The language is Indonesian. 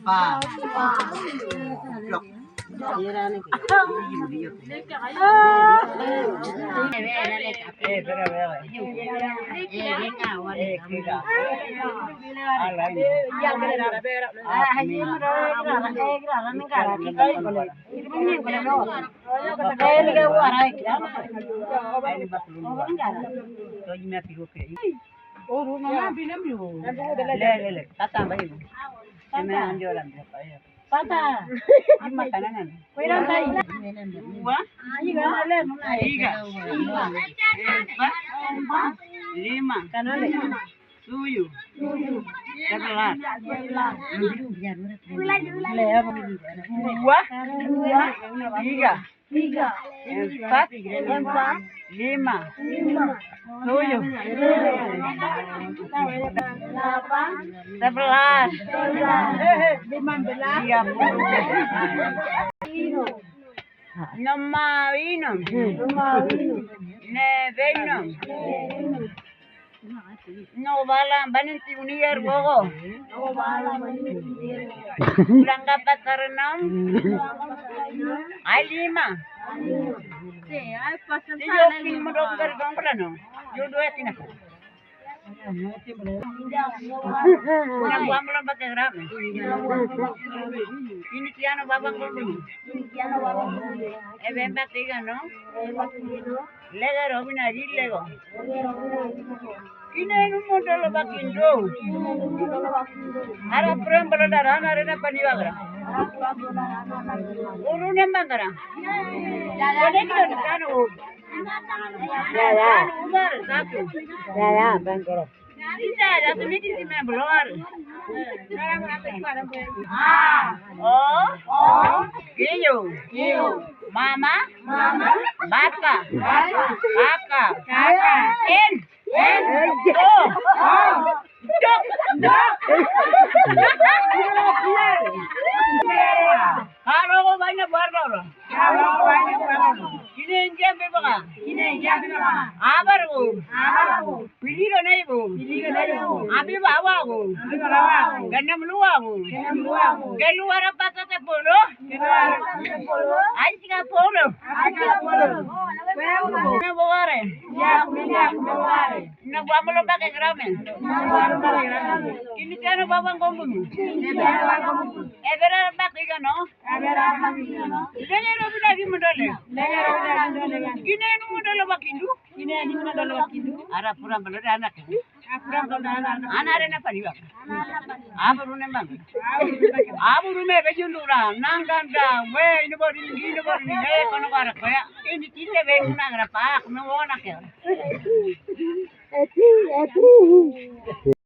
ba lộc oh rumah bilam yo le tata bayi eme anjo lam pata amma tananan koiran tai wa iga le iga lima kanale tujuh sebelas dua tiga empat lima tujuh delapan sebelas 15 nama inam nevenam no bala banenti uniyar gogo Urangga pataranam alima ay pasan sa kin mo dog gargang plano yo dua tinas una guamla bategram ini tiano babang gogo eben batiga no lega robina lego Kine modal bakindo. Ara pram baladara narena paniwagra. Ulu nembangara. Kode kino kano. Ya. Umar satu. Ya bangkoro. Tidak, satu ini di membelor. Oh. Kiyo. Mama. Baka. En. Kalau kau banyak barang, kini jam berapa? Abar bu, pilih kan aja bu, abi bawa bu, ganam luar bu, keluar apa saja polo, aja polo, baware, na bawa lo pakai gramen, kini tiada babang kombung, evera pakai kan no, lagi robi lagi modalnya, kini nu modal bakindu, ara pura belum anak, anak rena pariwa, abu nembang, abu rumah bejundura, nangganda, we ini baru ini, kono barak ya, ini kita bengun agar pak, mau nak ya.